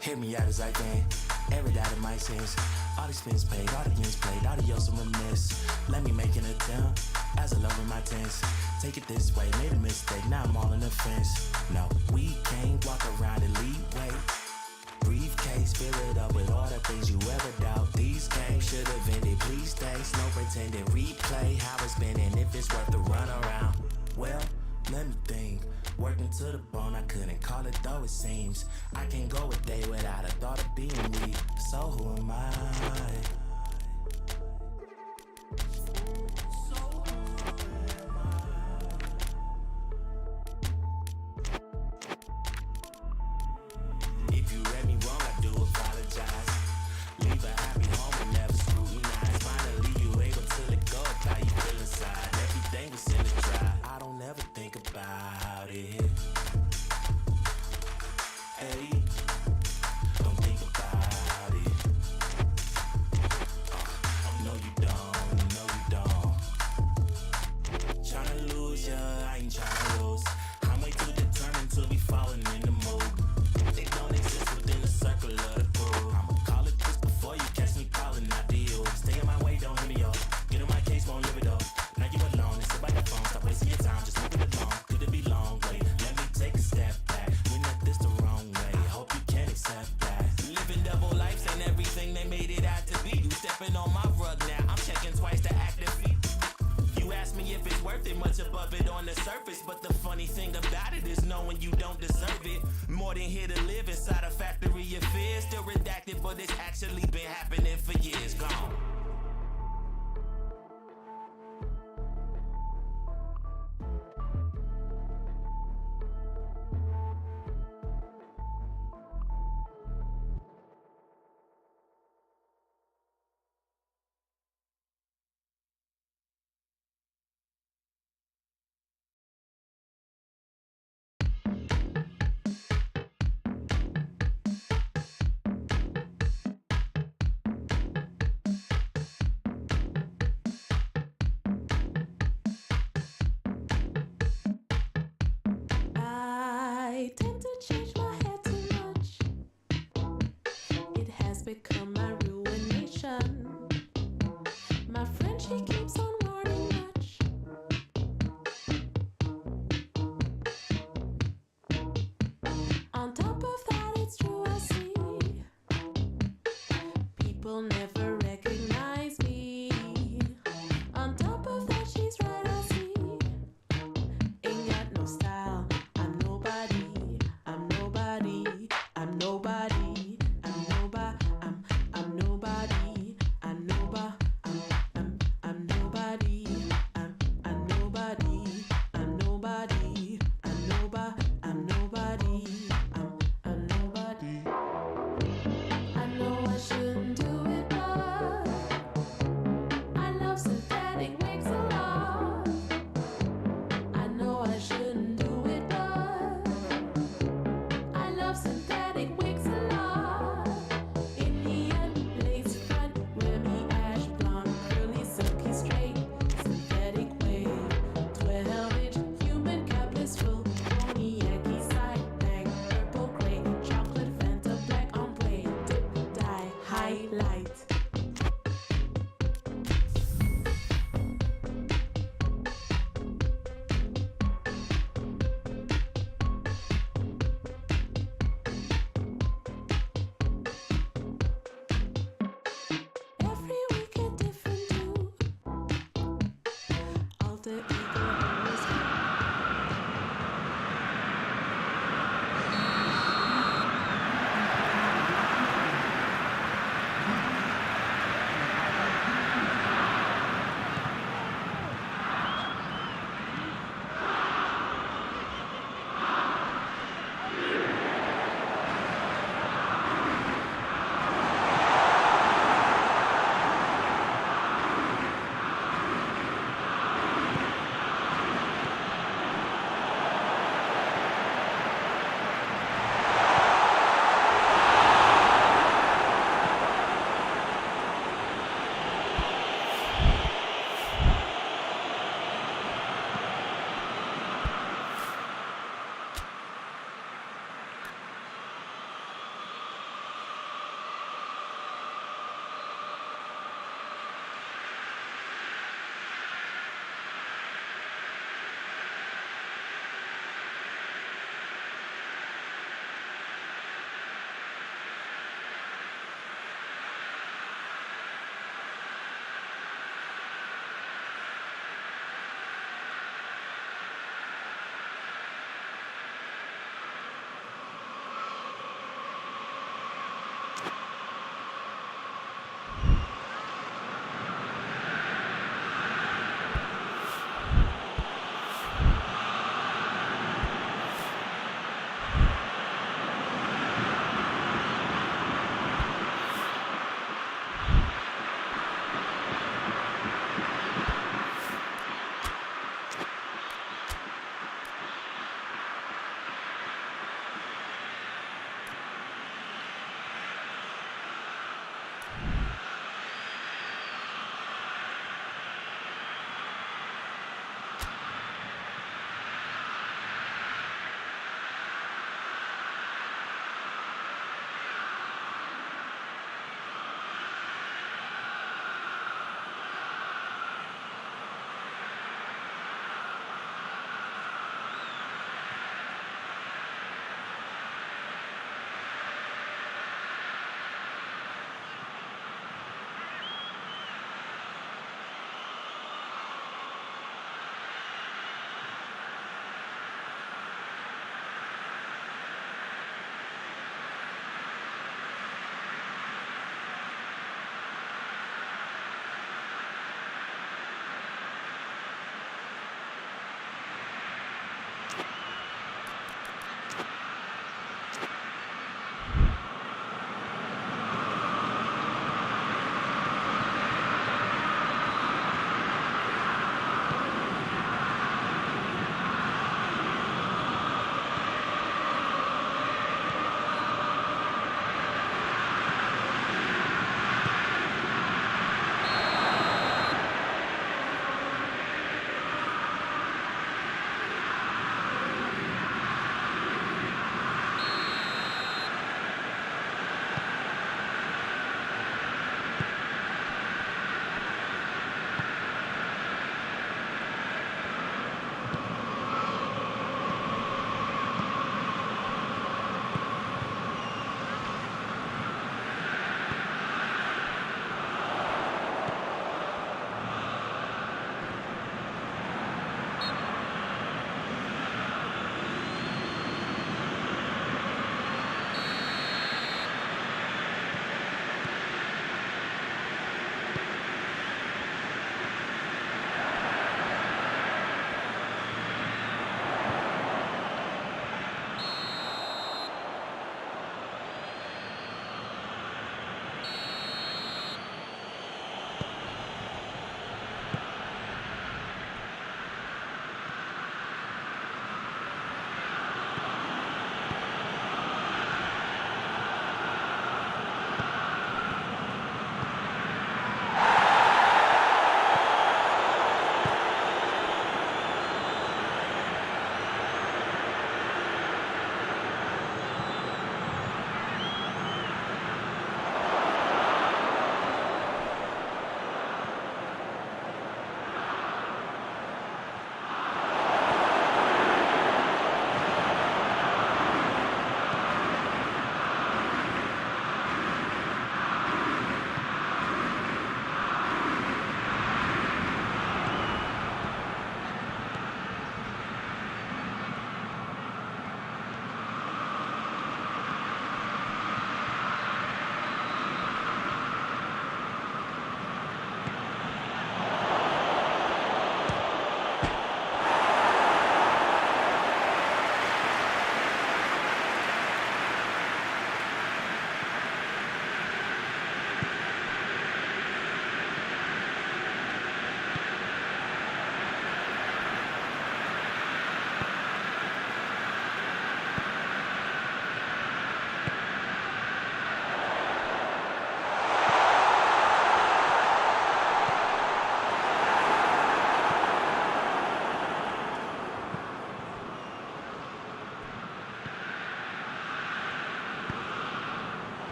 Hear me out as I can, every doubt in my sense. All the spins paid, all the games played, all the yells and remiss. Let me make an attempt, as I love in my tense. Take it this way, made a mistake, now I'm all in the fence. No, we can't walk around and lead way. Briefcase, fill it up with all the things you ever doubt. These games should have ended, please stay. No pretending, replay how it's been and if it's worth the run around. Well, let me think. Working to the bone, I couldn't call it though it seems. I can't go a day without a thought of being weak. So who am I? If you read me wrong, I do apologize. Leave a happy home and never scrutinize. Finally you able to let go of how you feel inside. Everything was in the dry. I don't ever think about it. Hey, don't think about it. No you don't, Tryna lose ya, I ain't tryna lose. I'm way too determined to be falling in the mood. They don't exist within the circle of the crew. I'ma call it this before you catch me calling out to you. Stay in my way, don't hit me up. Get on my case, won't live it up. Now you alone, and sit by your phone, stop wasting your time, just move it along. Could it be long? Wait, let me take a step back. We met this the wrong way, I hope you can accept that. Living double lives ain't everything they made it out to be. You stepping on my rug now, I'm checking twice to active feet. You ask me if it's worth it, much above it on the surface. But the funny thing about it is knowing you don't deserve it. More than here to live inside a factory of fear. Still redacted, but it's actually been happening for years. Gone.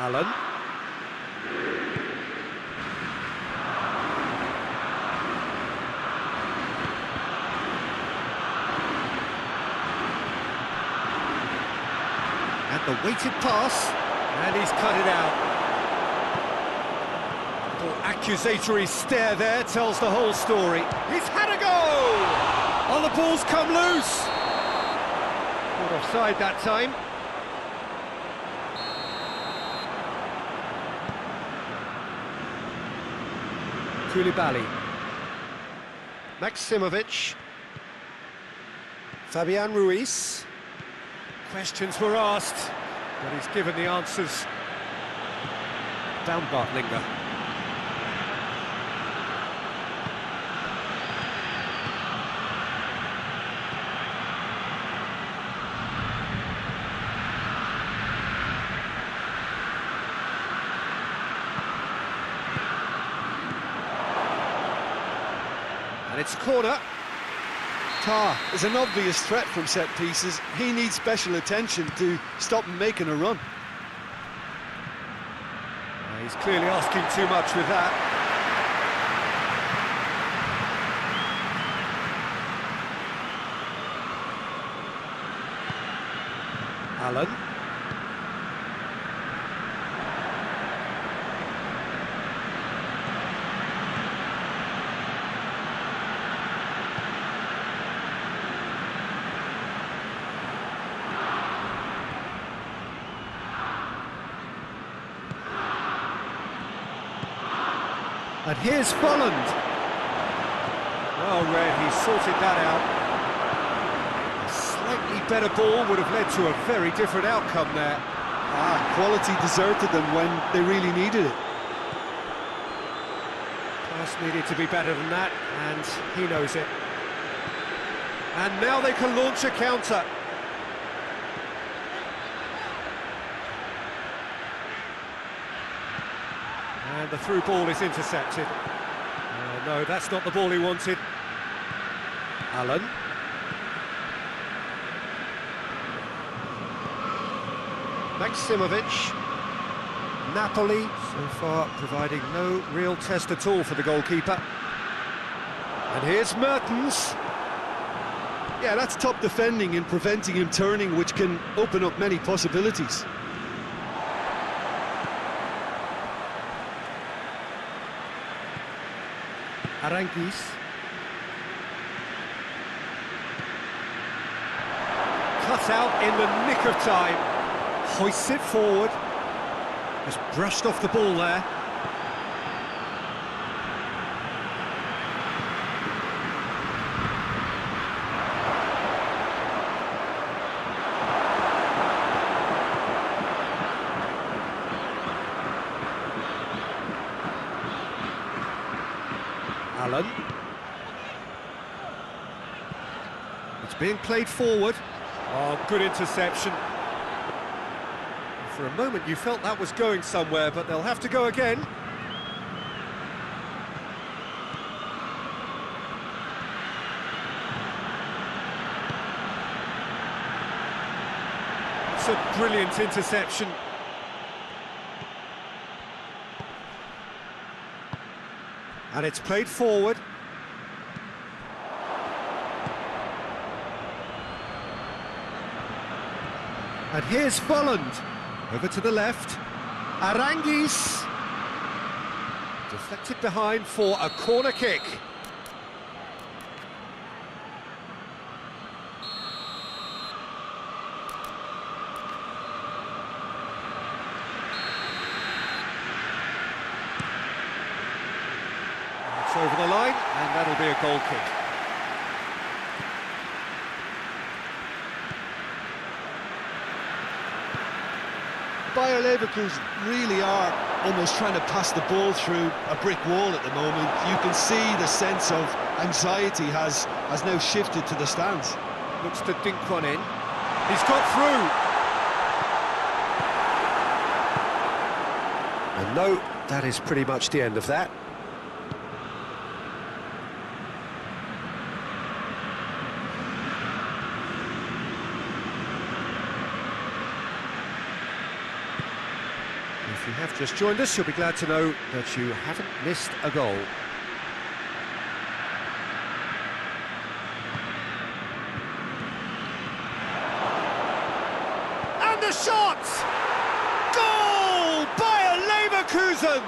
Allen. And the weighted pass, and he's cut it out. The accusatory stare there tells the whole story. He's had a go! Oh, the ball's come loose! Caught offside that time. Koulibaly. Maximovic. Fabian Ruiz. Questions were asked, but he's given the answers. Down Bartlinger. And it's corner. Tar is an obvious threat from set pieces. He needs special attention to stop him making a run. He's clearly asking too much with that. Allen. And here's Folland. Well read, he sorted that out. A slightly better ball would have led to a very different outcome there. Quality deserted them when they really needed it. Pass needed to be better than that, and he knows it. And now they can launch a counter. And the through ball is intercepted. No, that's not the ball he wanted. Allen. Maximovic. Napoli, so far providing no real test at all for the goalkeeper. And here's Mertens. Yeah, that's top defending and preventing him turning, which can open up many possibilities. Aranguis. Cut out in the nick of time. Hoists it forward. Just brushed off the ball there. Allen. It's being played forward. Oh, good interception. For a moment you felt that was going somewhere, but they'll have to go again. It's a brilliant interception. And it's played forward. And here's Folland. Over to the left. Aranguis. Deflected behind for a corner kick. It's over the line, and that'll be a goal kick. Bayer Leverkusen really are almost trying to pass the ball through a brick wall at the moment. You can see the sense of anxiety has now shifted to the stands. Looks to dink one in. He's got through. And no, that is pretty much the end of that. Just joined us, you'll be glad to know that you haven't missed a goal. And the shot! Goal! Bayer Leverkusen!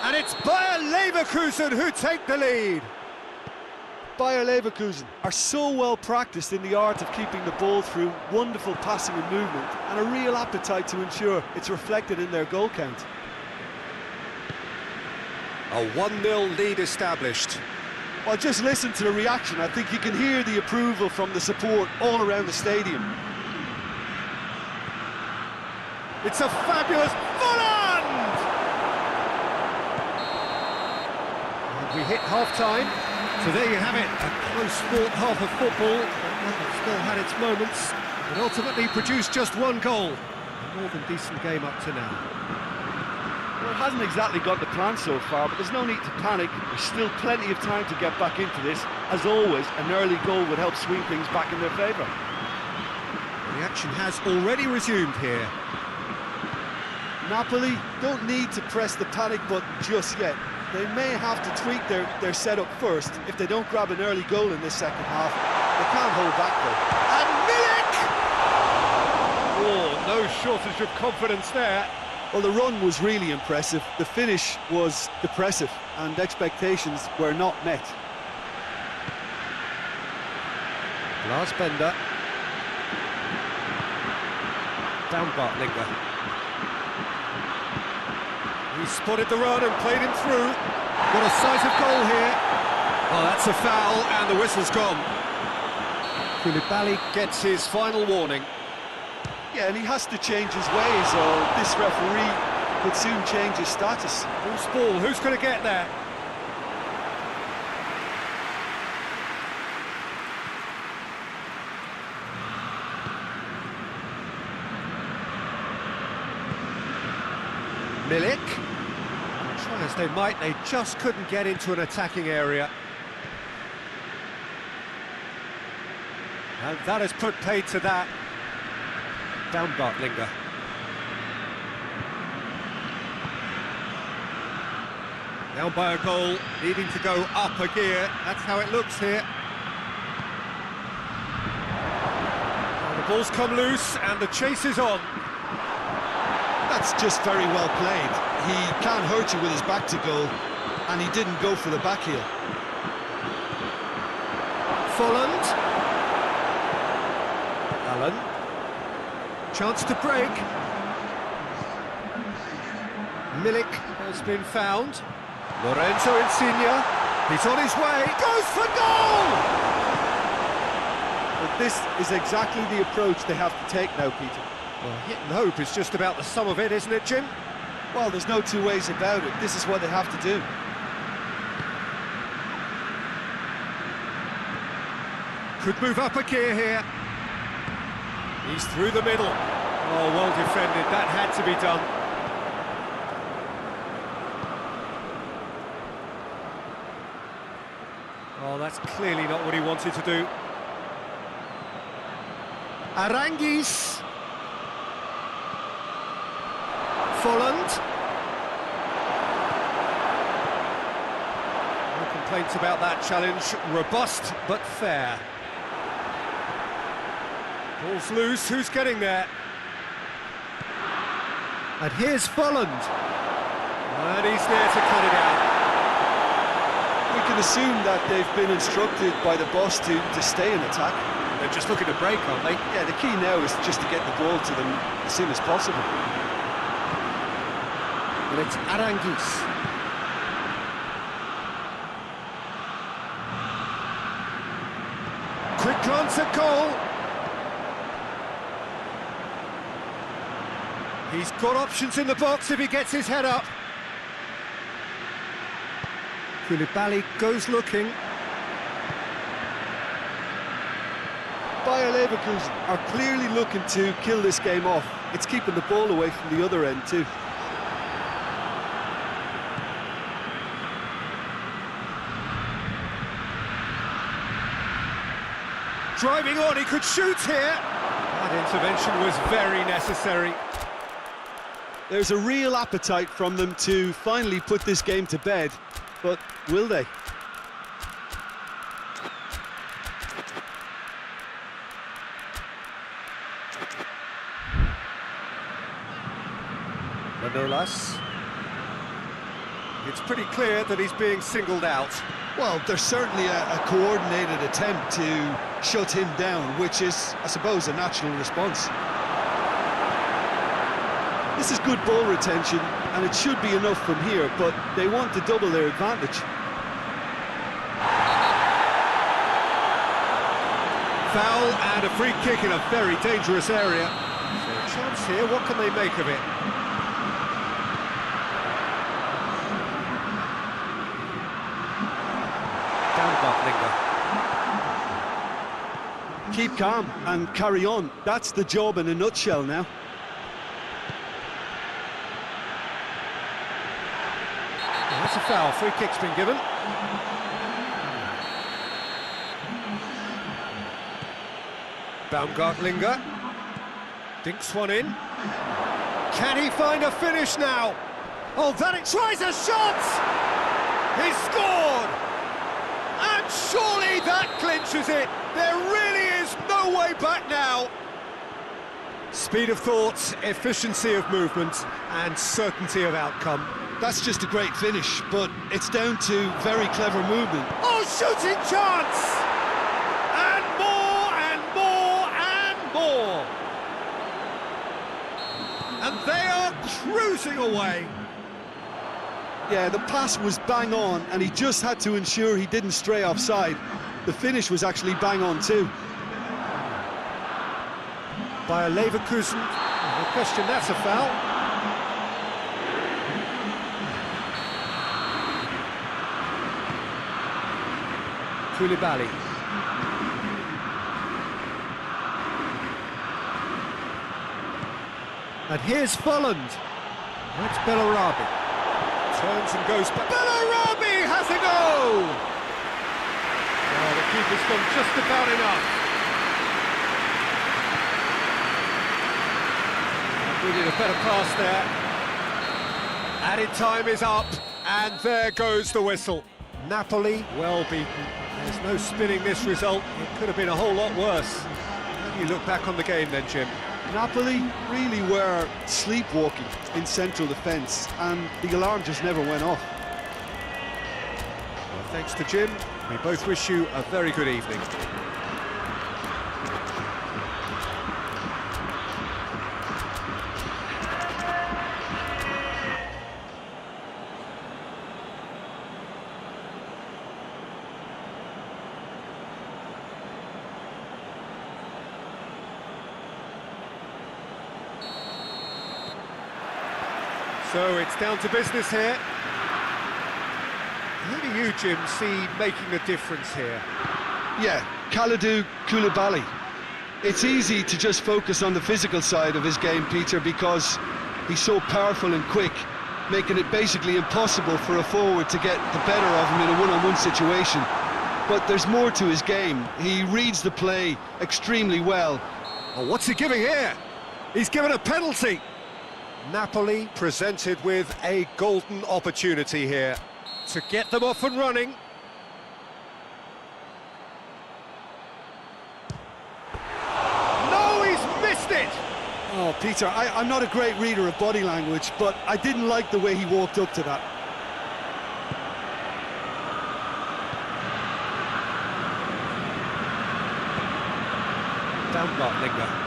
And it's Bayer Leverkusen who take the lead. Bayer Leverkusen are so well practiced in the art of keeping the ball through wonderful passing and movement, and a real appetite to ensure it's reflected in their goal count. A 1-0 lead established. Well, just listen to the reaction. I think you can hear the approval from the support all around the stadium. It's a fabulous Volland! And we hit half-time. So there you have it, a close-fought half of football, but still had its moments, but ultimately produced just one goal. A more than decent game up to now. Well, it hasn't exactly got the plan so far, but there's no need to panic. There's still plenty of time to get back into this. As always, an early goal would help swing things back in their favour. The action has already resumed here. Napoli don't need to press the panic button just yet. They may have to tweak their setup first. If they don't grab an early goal in this second half, they can't hold back though. And Milik! Oh, no shortage of confidence there. Well, the run was really impressive. The finish was depressive, and expectations were not met. Lars Bender. Down Bartlinger. He spotted the run and played him through. What a sight of goal here. Oh, that's a foul, and the whistle's gone. Koulibaly gets his final warning. Yeah, and he has to change his ways, or this referee could soon change his status. Loose ball, who's going to get there? Milik. Try as they might, they just couldn't get into an attacking area. And that has put paid to that. Down Bartlinger. Down by a goal, needing to go up a gear. That's how it looks here. And the ball's come loose and the chase is on. That's just very well played. He can't hurt you with his back to goal, and he didn't go for the back heel. Volland. Allen. Chance to break. Milik has been found. Lorenzo Insigne. He's on his way. Goes for goal! But this is exactly the approach they have to take now, Peter. Well, hit and hope is just about the sum of it, isn't it, Jim? Well, there's no two ways about it. This is what they have to do. Could move up a gear here. He's through the middle. Oh, well defended. That had to be done. Oh, that's clearly not what he wanted to do. Aranguis. Volland. No complaints about that challenge. Robust but fair. Ball's loose. Who's getting there? And here's Volland. And he's there to cut it out. We can assume that they've been instructed by the boss to stay in attack. They're just looking to break, aren't they? Yeah, the key now is just to get the ball to them as soon as possible. And it's Aranguis. Quick glance at goal. He's got options in the box if he gets his head up. Koulibaly goes looking. Bayer Leverkusen are clearly looking to kill this game off. It's keeping the ball away from the other end too. Driving on, he could shoot here. That intervention was very necessary. There's a real appetite from them to finally put this game to bed, but will they? Manolas. It's pretty clear that he's being singled out. Well, there's certainly a coordinated attempt to shut him down, which is, I suppose, a natural response. This is good ball retention, and it should be enough from here, but they want to double their advantage. Foul and a free kick in a very dangerous area. So a chance here, what can they make of it? Keep calm and carry on. That's the job in a nutshell now. That's a foul. Free kick's been given. Baumgartlinger dinks one in. Can he find a finish now? Oh, that it tries a shot! He scored! And surely that clinches it. There really is no way back now. Speed of thought, efficiency of movement, and certainty of outcome. That's just a great finish, but it's down to very clever movement. Oh, shooting chance! And more, and more, and more! And they are cruising away. Yeah, the pass was bang on, and he just had to ensure he didn't stray offside. The finish was actually bang on too. By Leverkusen, no question that's a foul. Koulibaly. And here's Folland. That's Bellarabi. Turns and goes back. Bellarabi has a go! Oh, the keeper's done just about enough. Needed a better pass there. Added time is up, and there goes the whistle. Napoli, well beaten. There's no spinning this result. It could have been a whole lot worse. How do you look back on the game then, Jim? Napoli really were sleepwalking in central defence, and the alarm just never went off. Well, thanks to Jim. We both wish you a very good evening. So it's down to business here. Who do you, Jim, see making a difference here? Yeah, Kalidou Koulibaly. It's easy to just focus on the physical side of his game, Peter, because he's so powerful and quick, making it basically impossible for a forward to get the better of him in a one-on-one situation. But there's more to his game. He reads the play extremely well. Oh, what's he giving here? He's given a penalty. Napoli presented with a golden opportunity here to get them off and running. No, he's missed it! Oh, Peter, I'm not a great reader of body language, but I didn't like the way he walked up to that. Baumgartlinger.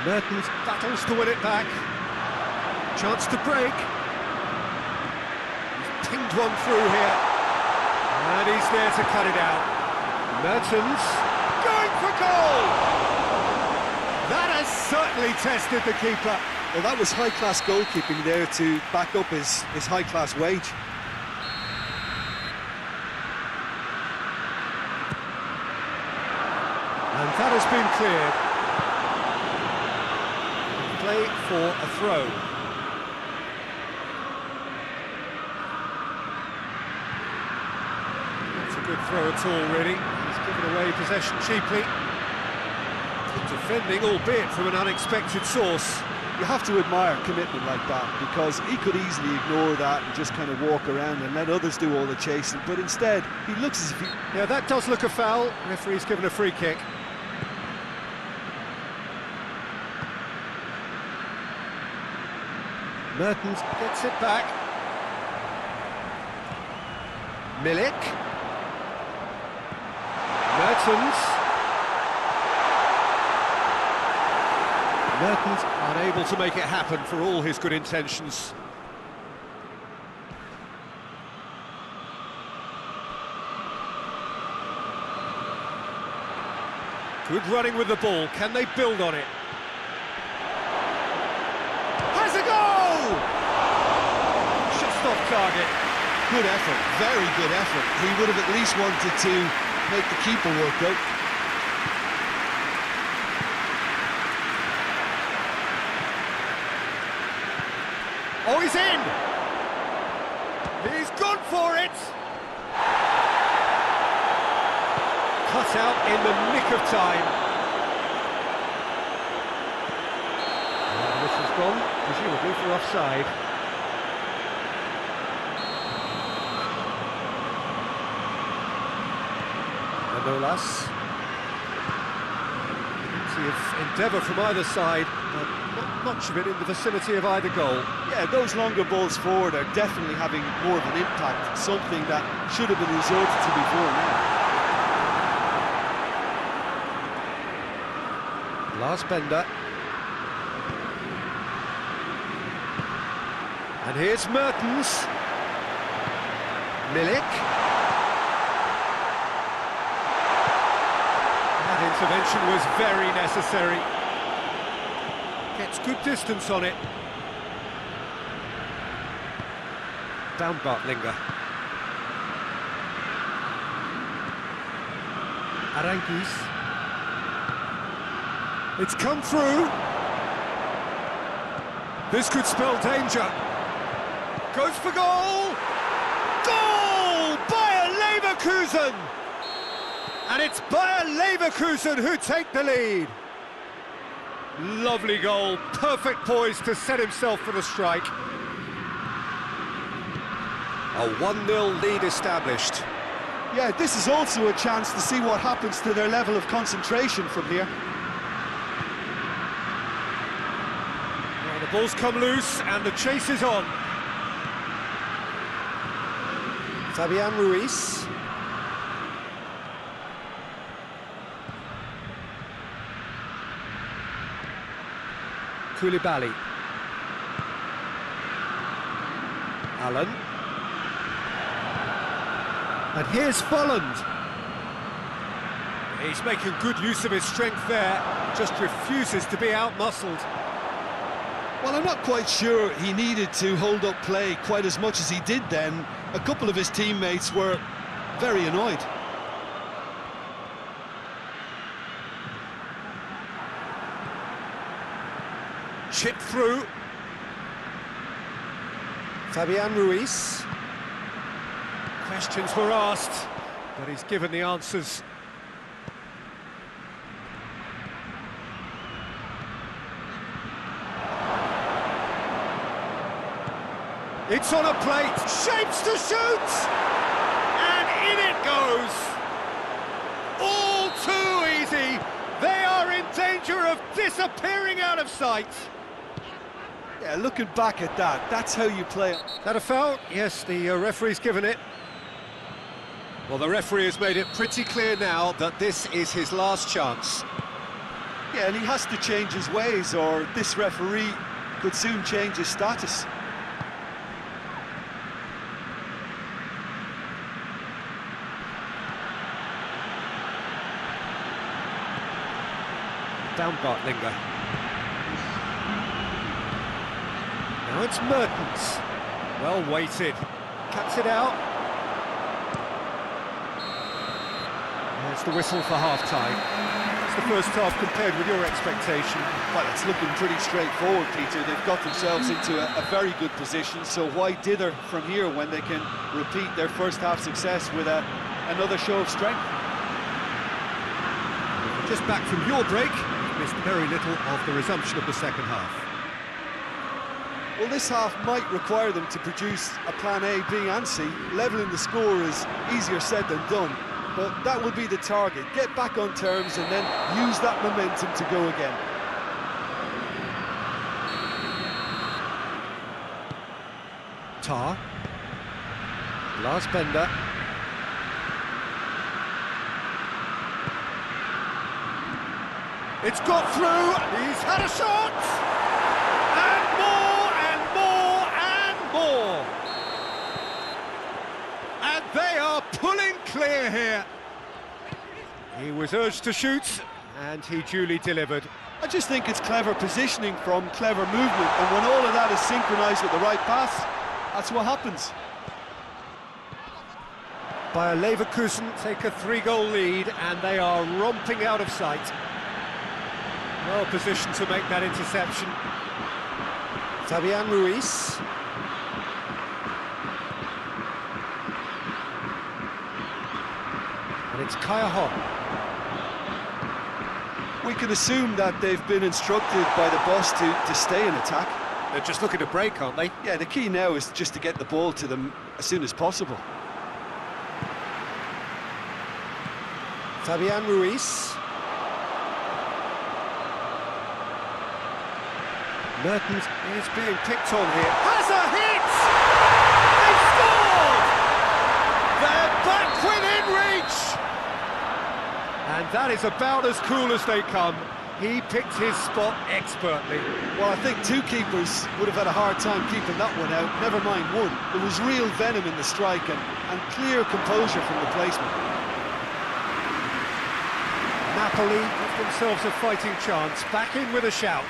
Mertens battles to win it back. Chance to break. He's pinged one through here. And he's there to cut it out. Mertens going for goal! That has certainly tested the keeper. Well, that was high-class goalkeeping there to back up his high-class wage. And that has been cleared. Play for a throw. Not a good throw at all, really. He's given away possession cheaply. Good Defending, albeit from an unexpected source. You have to admire commitment like that, because he could easily ignore that and just kind of walk around and let others do all the chasing, but instead he looks as if he... Yeah, that does look a foul. Referee's given a free kick. Mertens gets it back. Milik. Mertens. Mertens unable to make it happen for all his good intentions. Good running with the ball. Can they build on it? Has a goal! Just off target. Good effort, very good effort. He would have at least wanted to make the keeper work out. Oh, he's in! He's gone for it! Cut out in the nick of time. And this has gone, presumably for offside. Manolas. Plenty of endeavour from either side, but not much of it in the vicinity of either goal. Yeah, those longer balls forward are definitely having more of an impact, something that should have been resorted to before now. Last bender. And here's Mertens. Milik. That intervention was very necessary. Gets good distance on it. Baumgartlinger. Aranguiz. It's come through. This could spell danger. Goes for goal! Goal! Bayer Leverkusen! And it's Bayer Leverkusen who take the lead. Lovely goal, perfect poise to set himself for the strike. A 1-0 lead established. Yeah, this is also a chance to see what happens to their level of concentration from here. Well, the ball's come loose and the chase is on. Fabian Ruiz. Koulibaly. Allen. And here's Folland. He's making good use of his strength there, just refuses to be out-muscled. Well, I'm not quite sure he needed to hold up play quite as much as he did then. A couple of his teammates were very annoyed. Chip through. Fabian Ruiz. Questions were asked, but he's given the answers. It's on a plate, shapes to shoot! And in it goes! All too easy! They are in danger of disappearing out of sight! Yeah, looking back at that, that's how you play. That a foul? Yes, the referee's given it. Well, the referee has made it pretty clear now that this is his last chance. Yeah, and he has to change his ways, or this referee could soon change his status. Baumgartlinger. Now it's Mertens. Well weighted. Cuts it out. There's the whistle for half-time. It's the first half compared with your expectation. Well, it's looking pretty straightforward, Peter. They've got themselves into a very good position, so why dither from here when they can repeat their first half success with another show of strength? Just back from your break, missed very little of the resumption of the second half. Well, this half might require them to produce a plan A, B and C. Levelling the score is easier said than done, but that will be the target. Get back on terms and then use that momentum to go again. Tar. Lars Bender. It's got through, he's had a shot! And more, and more, and more! And they are pulling clear here. He was urged to shoot, and he duly delivered. I just think it's clever positioning from clever movement, and when all of that is synchronised with the right pass, that's what happens. Bayer Leverkusen take a 3-goal lead, and they are romping out of sight. Well positioned to make that interception. Fabian Ruiz. And it's Kaya Hon. We can assume that they've been instructed by the boss to stay in attack. They're just looking to break, aren't they? Yeah, the key now is just to get the ball to them as soon as possible. Fabian Ruiz. Mertens is being picked on here. Has a hit! They scored! They're back within reach! And that is about as cool as they come. He picked his spot expertly. Well, I think two keepers would have had a hard time keeping that one out, never mind one. There was real venom in the strike and clear composure from the placement. Napoli give themselves a fighting chance, back in with a shout.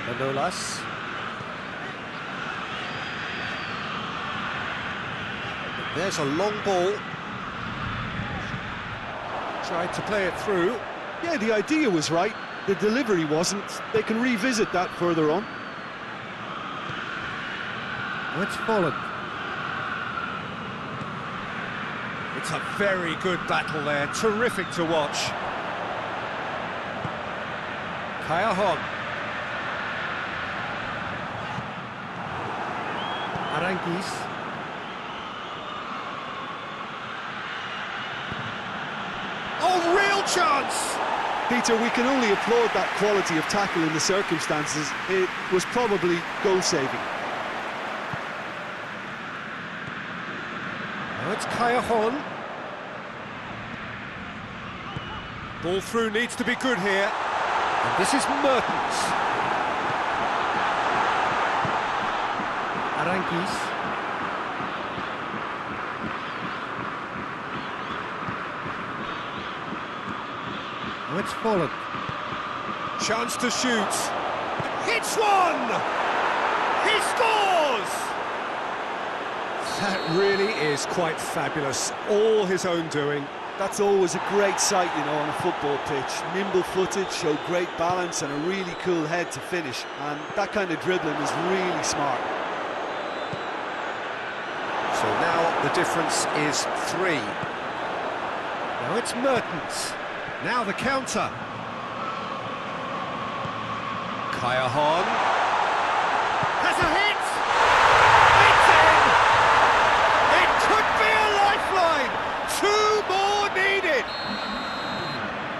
Manolas. There's a long ball. Tried to play it through. Yeah, the idea was right, the delivery wasn't. They can revisit that further on. It's Folland. It's a very good battle there, terrific to watch. Kaya Hon. Aranguiz. Oh, real chance! Peter, we can only applaud that quality of tackle in the circumstances. It was probably goal-saving. Now it's Kaya Hon. Ball through needs to be good here. And this is Mertens. Aranguiz. Now it's Folland. Chance to shoot. Hits one! He scores! That really is quite fabulous. All his own doing. That's always a great sight, you know, on a football pitch. Nimble-footed, showed great balance and a really cool head to finish. And that kind of dribbling is really smart. So now the difference is 3. Now it's Mertens. Now the counter. Kaya Hon. Has a hit! It's in! It could be a lifeline! 2 more needed!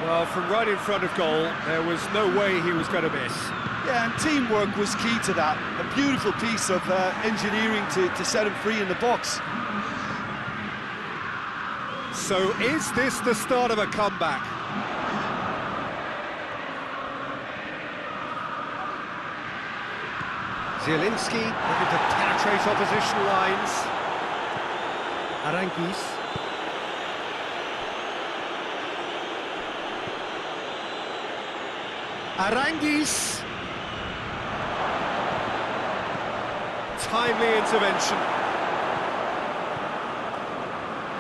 Well, from right in front of goal, there was no way he was going to miss. Yeah, and teamwork was key to that. A beautiful piece of engineering to set him free in the box. So is this the start of a comeback? Zielinski looking to penetrate opposition lines. Aranguiz. Aranguiz. Timely intervention.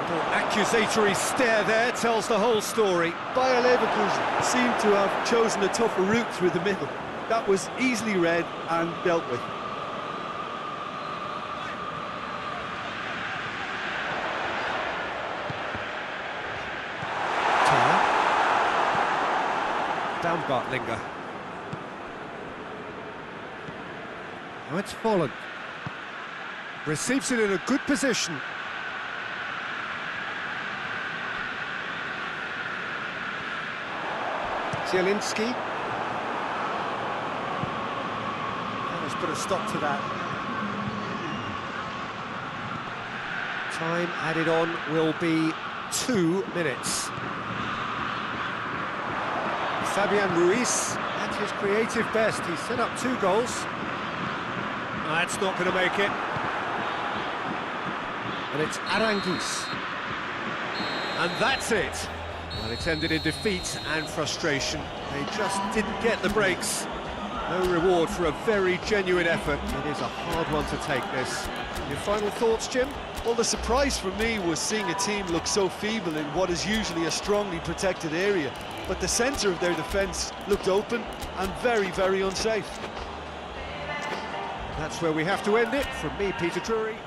Little accusatory stare there tells the whole story. Bayer Leverkusen seemed to have chosen a tougher route through the middle. That was easily read and dealt with. Baumgartlinger. Now it's Folland. Receives it in a good position. Zielinski. Let's put a stop to that. Time added on will be 2 minutes. Fabian Ruiz at his creative best. He's set up 2 goals. That's not going to make it. And it's Aranguiz. And that's it. Well, it's ended in defeat and frustration. They just didn't get the breaks. No reward for a very genuine effort. It is a hard one to take, this. Your final thoughts, Jim? Well, the surprise for me was seeing a team look so feeble in what is usually a strongly protected area. But the centre of their defence looked open and very, very unsafe. That's where we have to end it. From me, Peter Drury.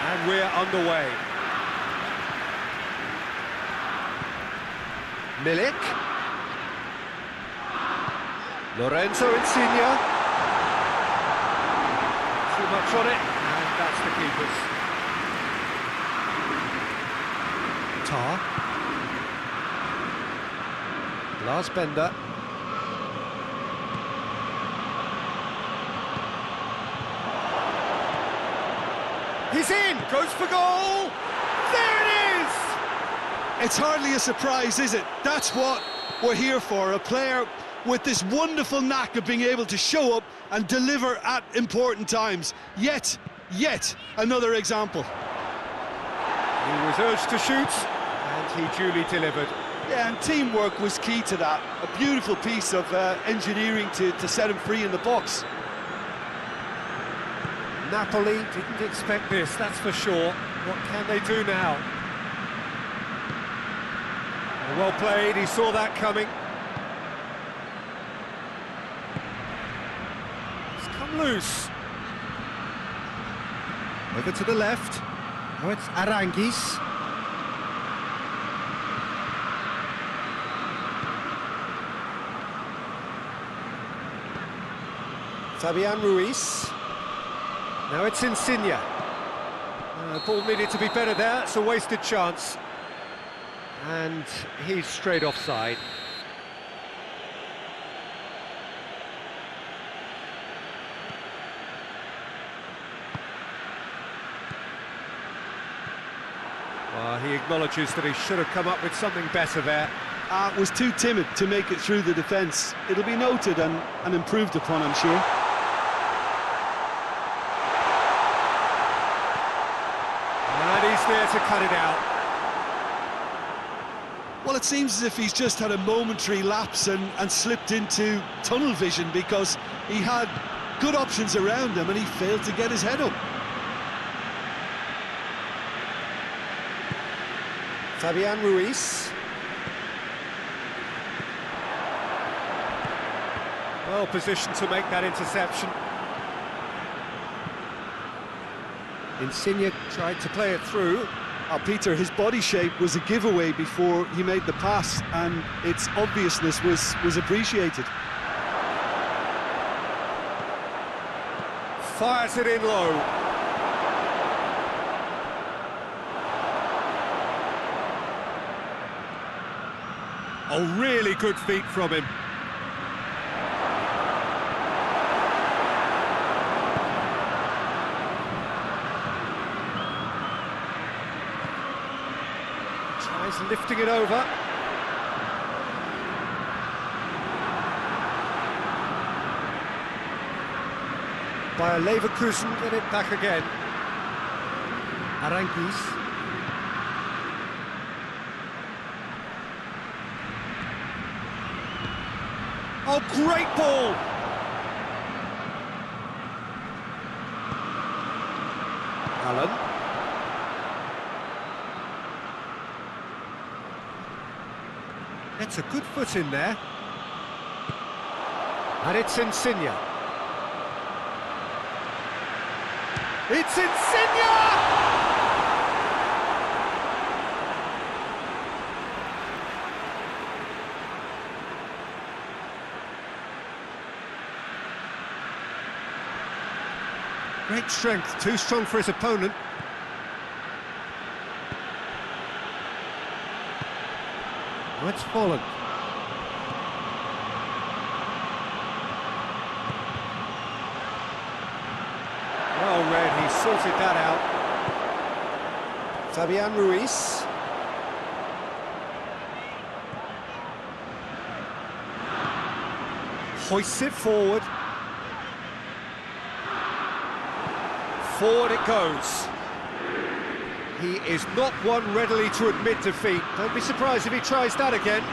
And we're underway. Milik. Lorenzo Insigne. Too much on it, and that's the keepers. Tar. Glasbender. He's in! Goes for goal! There it is! It's hardly a surprise, is it? That's what we're here for, a player with this wonderful knack of being able to show up and deliver at important times. Yet another example. He was urged to shoot, and he duly delivered. Yeah, and teamwork was key to that. A beautiful piece of engineering to set him free in the box. Napoli didn't expect this, that's for sure. What can they do now? Well played, he saw that coming. It's come loose. Over to the left. Now it's Aranguiz. Fabian Ruiz. Now it's Insigne. Ball needed to be better there, it's a wasted chance. And he's straight offside. Well, he acknowledges that he should have come up with something better there. Was too timid to make it through the defence. It'll be noted and improved upon, I'm sure. And he's there to cut it out. Well, it seems as if he's just had a momentary lapse and slipped into tunnel vision, because he had good options around him and he failed to get his head up. Fabian Ruiz. Well positioned to make that interception. Insigne tried to play it through. Peter, his body shape was a giveaway before he made the pass, and its obviousness was appreciated. Fires it in low. Oh, really good feet from him. Tries lifting it over. Bayer Leverkusen get it back again. Aranguiz. Oh, great ball! Allen. It's a good foot in there. And it's Insigne. It's Insigne! Great strength, too strong for his opponent. Oh, it's fallen. Well read, he sorted that out. Fabian Ruiz. Hoists it forward. Forward it goes. He is not one readily to admit defeat. Don't be surprised if he tries that again.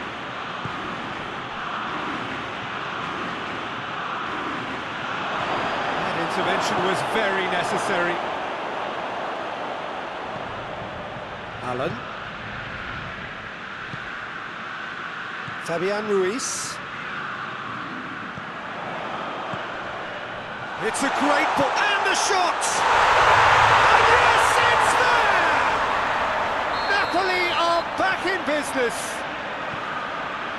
That intervention was very necessary. Alan. Fabian Ruiz. It's a great ball, and the shot! And yes, it's there! Napoli are back in business.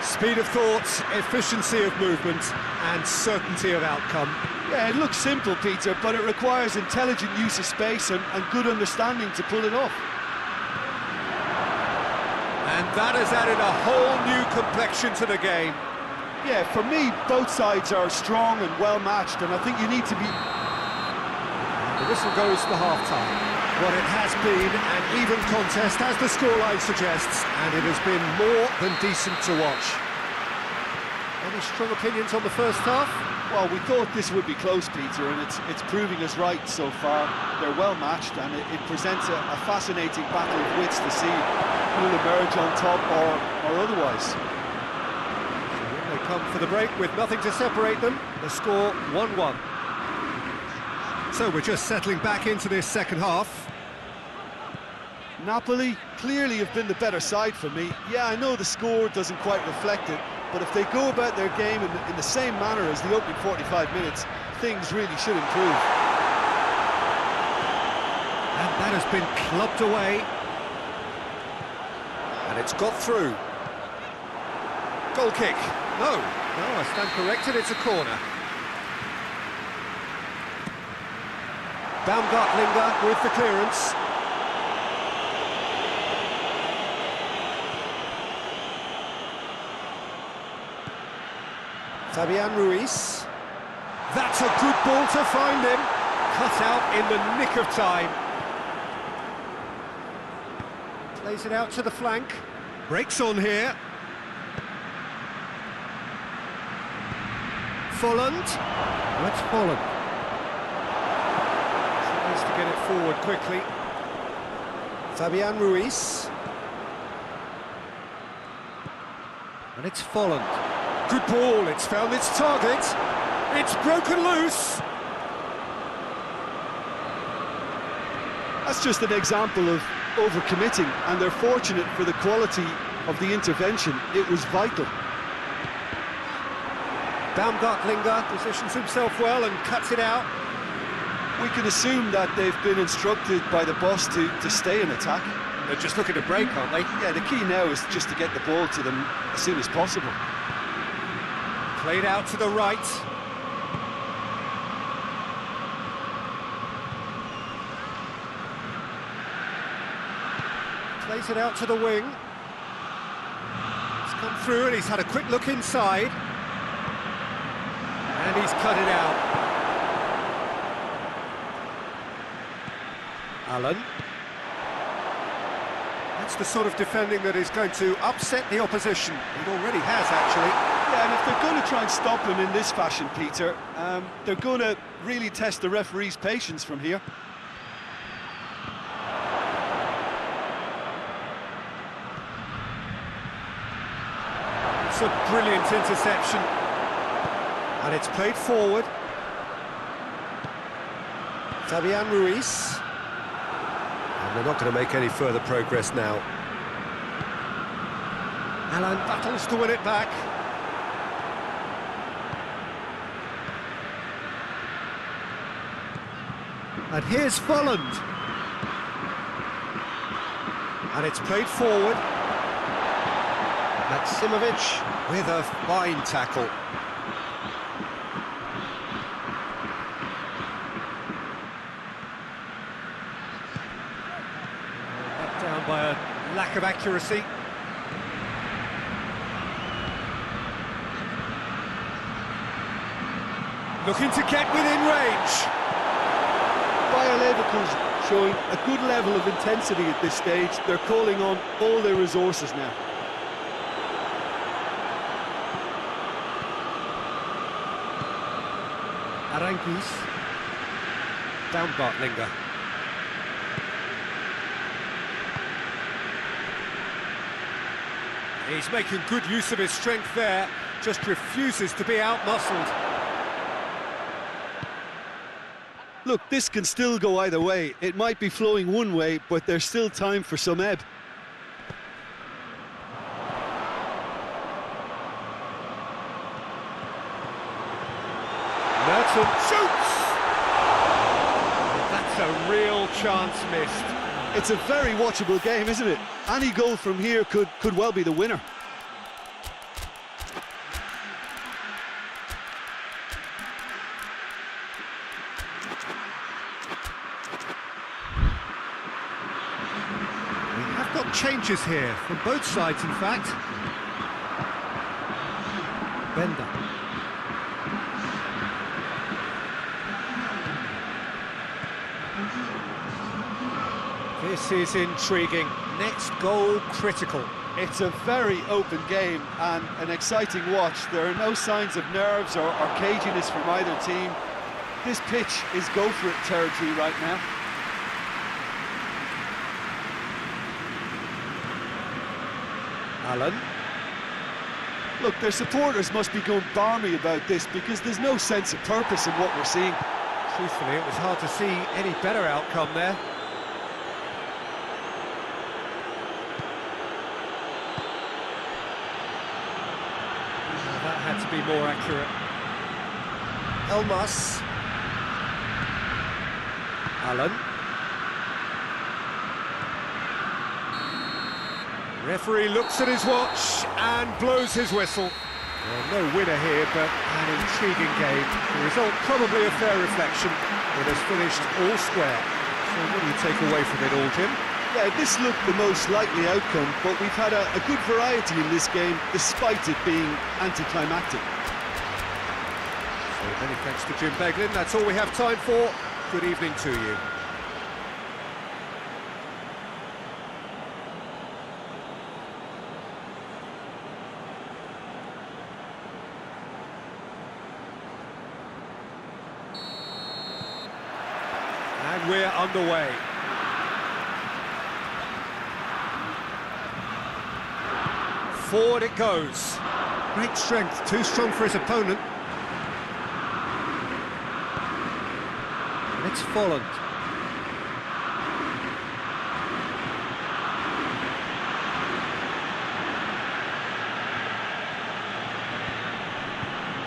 Speed of thought, efficiency of movement, and certainty of outcome. Yeah, it looks simple, Peter, but it requires intelligent use of space and good understanding to pull it off. And that has added a whole new complexion to the game. Yeah, for me, both sides are strong and well-matched, and I think you need to be... The whistle goes for half-time. What it has been an even contest, as the scoreline suggests, and it has been more than decent to watch. Any strong opinions on the first half? Well, we thought this would be close, Peter, and it's proving us right so far. They're well-matched, and it presents a fascinating battle of wits to see who will emerge on top or otherwise. They come for the break with nothing to separate them. The score 1-1. So we're just settling back into this second half. Napoli clearly have been the better side for me. Yeah, I know the score doesn't quite reflect it, but if they go about their game in the same manner as the opening 45 minutes, things really should improve. And that has been clubbed away. And it's got through. Goal kick. No, I stand corrected, it's a corner. Baumgartlinger with the clearance. Fabian Ruiz. That's a good ball to find him. Cut out in the nick of time. Plays it out to the flank. Breaks on here. Folland. That's Folland. Tries to get it forward quickly. Fabian Ruiz. And it's Folland. Good ball, it's found its target. It's broken loose. That's just an example of overcommitting, and they're fortunate for the quality of the intervention. It was vital. Baumgartlinger positions himself well and cuts it out. We can assume that they've been instructed by the boss to stay in attack. They're just looking to break, aren't they? Yeah, the key now is just to get the ball to them as soon as possible. Played out to the right. Plays it out to the wing. It's come through and he's had a quick look inside. And he's cut it out. Alan. That's the sort of defending that is going to upset the opposition. It already has, actually. Yeah, and if they're going to try and stop him in this fashion, Peter, they're going to really test the referee's patience from here. It's a brilliant interception. And it's played forward. Fabian Ruiz. And they're not going to make any further progress now. Alan battles to win it back. And here's Folland. And it's played forward. Maximovic with a fine tackle. Let down by a lack of accuracy. Looking to get within range. Bayer Leverkusen showing a good level of intensity at this stage. They're calling on all their resources now. Aranguiz. Down Bartlinger. He's making good use of his strength there, just refuses to be outmuscled. Look, this can still go either way. It might be flowing one way, but there's still time for some ebb. Merton shoots! That's a real chance missed. It's a very watchable game, isn't it? Any goal from here could well be the winner. Got changes here from both sides, in fact. Bender. This is intriguing. Next goal critical. It's a very open game and an exciting watch. There are no signs of nerves or caginess from either team. This pitch is go-for-it territory right now. Allen. Look, their supporters must be going balmy about this because there's no sense of purpose in what we're seeing. Truthfully, it was hard to see any better outcome there. Well, that had to be more accurate. Elmas. Allen. Referee looks at his watch and blows his whistle. Well, no winner here, but an intriguing game. The result probably a fair reflection. It has finished all square. So what do you take away from it all, Jim? Yeah, this looked the most likely outcome, but we've had a good variety in this game, despite it being anticlimactic. So many thanks to Jim Beglin. That's all we have time for. Good evening to you. And we're underway. Forward it goes. Great strength, too strong for his opponent. And it's Folland.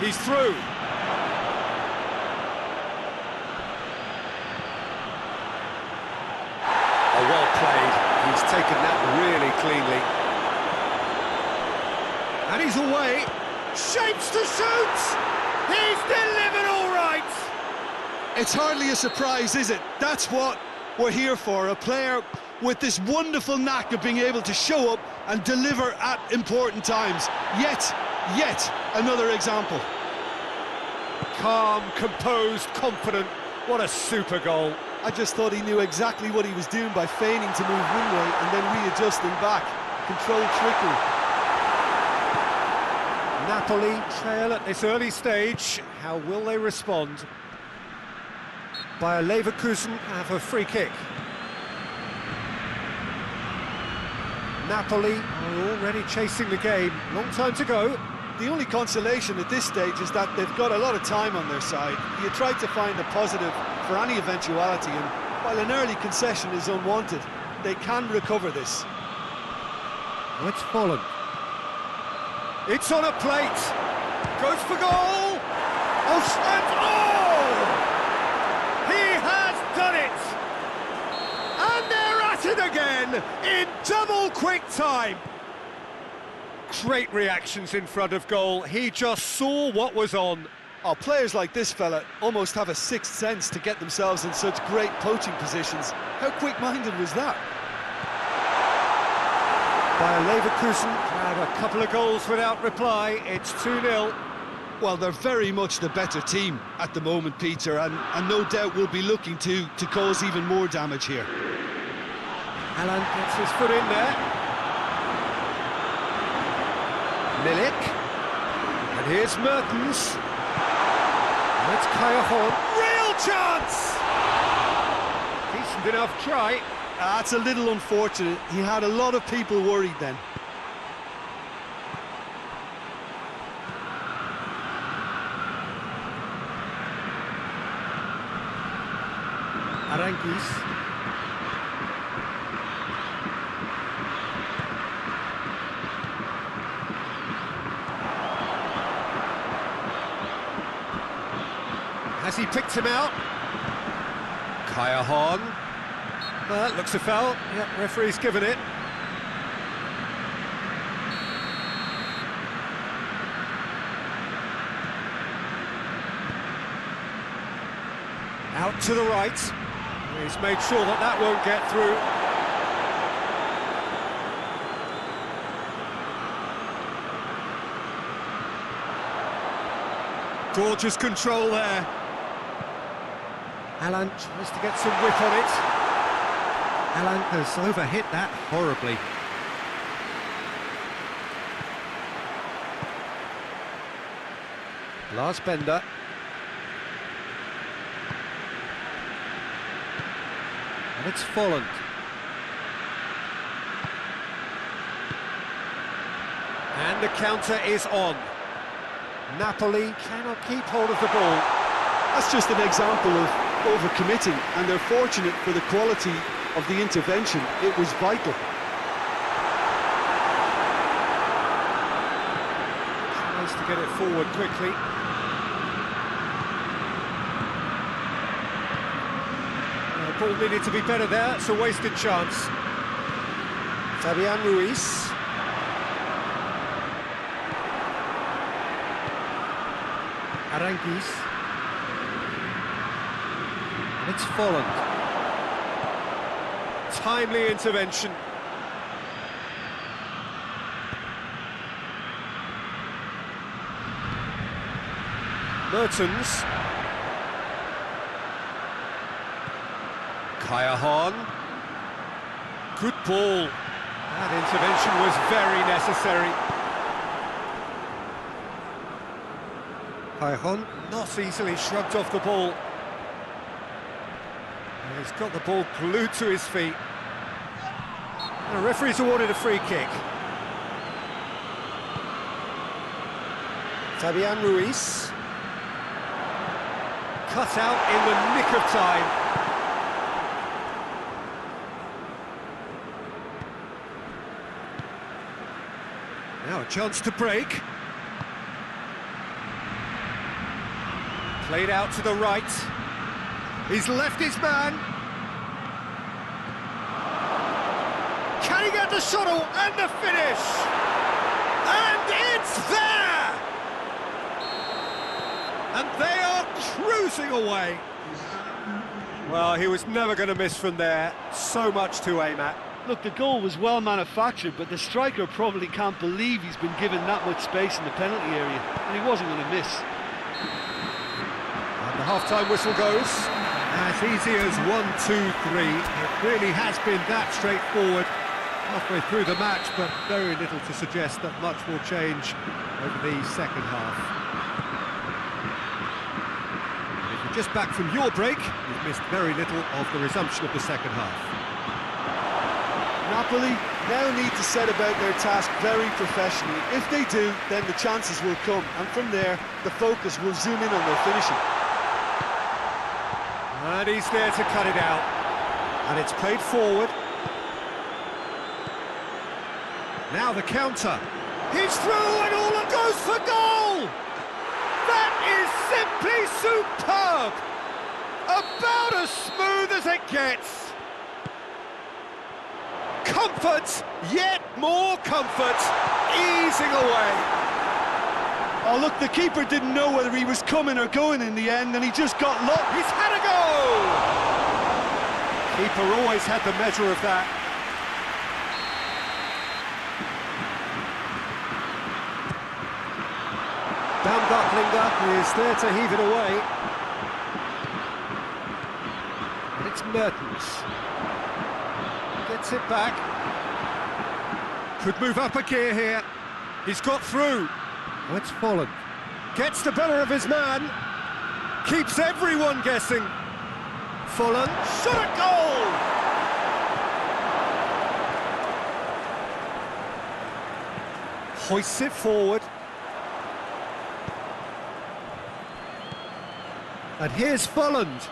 He's through. Well played. He's taken that really cleanly. And he's away. Shapes to shoot! He's delivered all right! It's hardly a surprise, is it? That's what we're here for. A player with this wonderful knack of being able to show up and deliver at important times. Yet another example. Calm, composed, confident. What a super goal. I just thought he knew exactly what he was doing by feigning to move one way and then readjusting back. Controlled trickery. Napoli trail at this early stage. How will they respond? Bayer Leverkusen have a free kick. Napoli are already chasing the game. Long time to go. The only consolation at this stage is that they've got a lot of time on their side. You try to find a positive for any eventuality, and while an early concession is unwanted, they can recover this. It's Folland. It's on a plate. Goes for goal. Oh, he has done quick time. Great reactions in front of goal. He just saw what was on. Oh, players like this fella almost have a sixth sense to get themselves in such great poaching positions. How quick-minded was that? Bayer Leverkusen had a couple of goals without reply. It's 2-0. Well, they're very much the better team at the moment, Peter, and no doubt will be looking to cause even more damage here. Alan gets his foot in there. Milik. And here's Mertens. It's Kayahon. Real chance! Decent enough try. That's a little unfortunate. He had a lot of people worried then. Aranguiz. Has he picked him out? Kayahon. Looks a foul. Yep, referee's given it. Out to the right. He's made sure that that won't get through. Gorgeous control there. Alan tries to get some whip on it. Alan has overhit that horribly. Lars Bender. And it's Folland. And the counter is on. Napoli cannot keep hold of the ball. That's just an example of overcommitting, and they're fortunate for the quality of the intervention. It was vital. Tries to get it forward quickly. The ball needed to be better there. It's a wasted chance. Fabian Ruiz. Aranguiz. And it's Folland. Timely intervention. Mertens. Kayahon. Good ball. That intervention was very necessary. Kayahon not easily shrugged off the ball. And he's got the ball glued to his feet. And the referee's awarded a free kick. Fabian Ruiz. Cut out in the nick of time. Now a chance to break. Played out to the right. He's left his man. Can he get the shuttle and the finish? And it's there! And they are cruising away. Well, he was never going to miss from there. So much to aim at. Look, the goal was well manufactured, but the striker probably can't believe he's been given that much space in the penalty area, and he wasn't going to miss. And the half-time whistle goes. As easy as 1, 2, 3. It really has been that straightforward halfway through the match, but very little to suggest that much will change over the second half. And if you're just back from your break, you've missed very little of the resumption of the second half. Napoli now need to set about their task very professionally. If they do, then the chances will come, and from there, the focus will zoom in on their finishing. And he's there to cut it out. And it's played forward. Now the counter. He's through and Yolo goes for goal! That is simply superb! About as smooth as it gets. comfort, yet more comfort, easing away. Oh, look, the keeper didn't know whether he was coming or going in the end, and he just got lost. He's had a goal! Keeper always had the measure of that. Baumgartlinger is there to heave it away. And it's Mertens. Gets it back. Could move up a gear here. He's got through. Oh, it's Folland. Gets the better of his man. Keeps everyone guessing. Folland. Shot a goal! Hoists it forward. And here's Folland.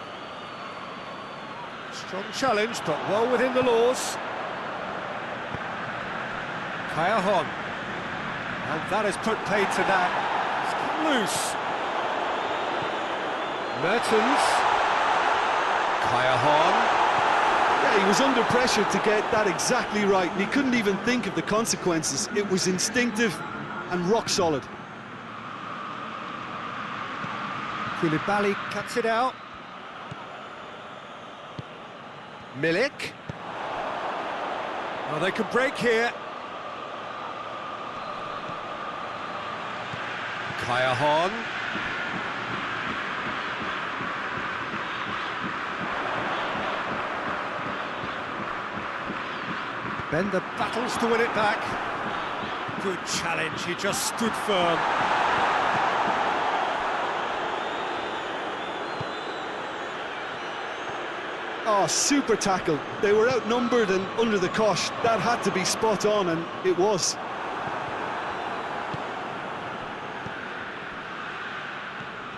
Strong challenge, but well within the laws. Kaya. And that has put paid to that. It's come loose. Mertens. Kaya. Yeah, he was under pressure to get that exactly right, and he couldn't even think of the consequences. It was instinctive and rock solid. Koulibaly cuts it out. Milik. Oh, they could break here. Kaya. Bender battles to win it back. Good challenge, he just stood firm. Oh, super tackle. They were outnumbered and under the cosh. That had to be spot on, and it was.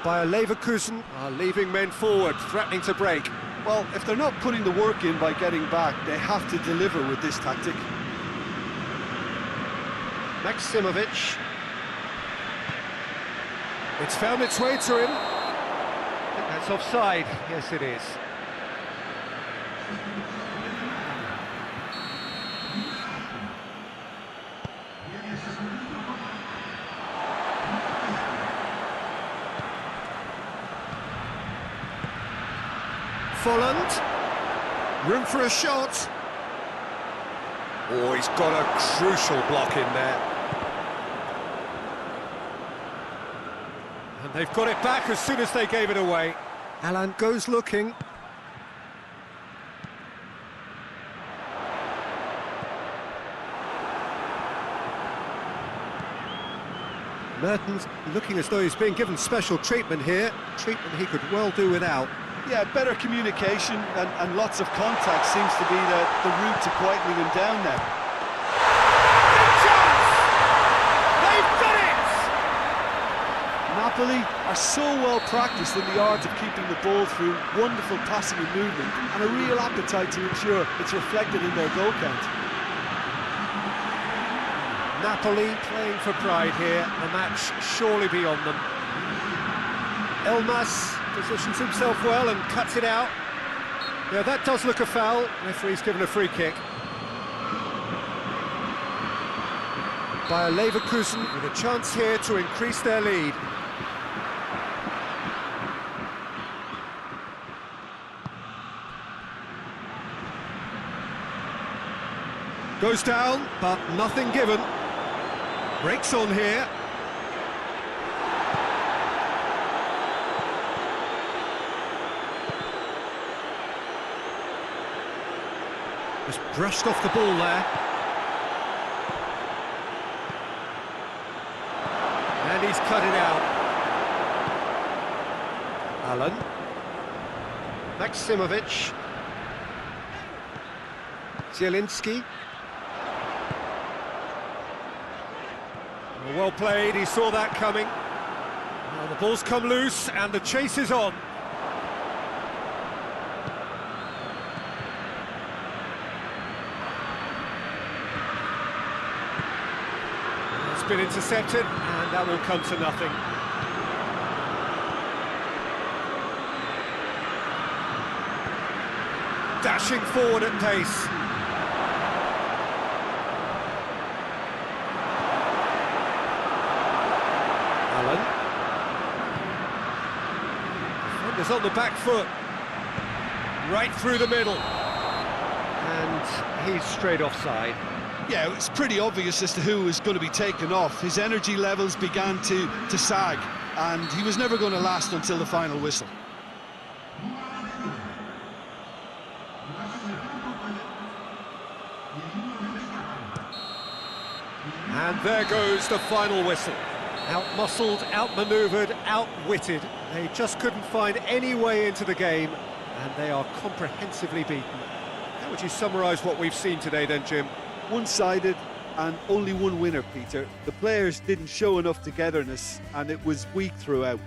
Bayer Leverkusen are leaving men forward, threatening to break. Well, if they're not putting the work in by getting back, they have to deliver with this tactic. Maximovic. It's found its way to him. I think that's offside. Yes, it is. Folland. Room for a shot. Oh, he's got a crucial block in there. And they've got it back as soon as they gave it away. Alan goes looking. Mertens looking as though he's being given special treatment here. Treatment he could well do without. Yeah, better communication and lots of contact seems to be the route to quietening him down now. They've done it! Napoli are so well practiced in the art of keeping the ball through wonderful passing and movement, and a real appetite to ensure it's reflected in their goal count. Napoli playing for pride here, the match surely beyond them. Elmas positions himself well and cuts it out. Yeah, that does look a foul. Referee's given a free kick. Bayer Leverkusen with a chance here to increase their lead. Goes down, but nothing given. Breaks on here. Just brushed off the ball there. And he's cut it out. Allen. Maximovic. Zielinski. Well played, he saw that coming. Well, the ball's come loose and the chase is on. It's been intercepted and that will come to nothing. Dashing forward at pace. was on the back foot. Right through the middle. And he's straight offside. Yeah, it's pretty obvious as to who was going to be taken off. His energy levels began to sag, and he was never going to last until the final whistle. And there goes the final whistle. Out-muscled, out-manoeuvred, outwitted. They just couldn't find any way into the game, and they are comprehensively beaten. How would you summarise what we've seen today then, Jim? One-sided and only one winner, Peter. The players didn't show enough togetherness, and it was weak throughout.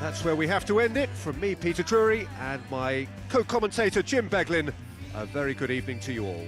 That's where we have to end it. From me, Peter Drury, and my co-commentator, Jim Beglin, a very good evening to you all.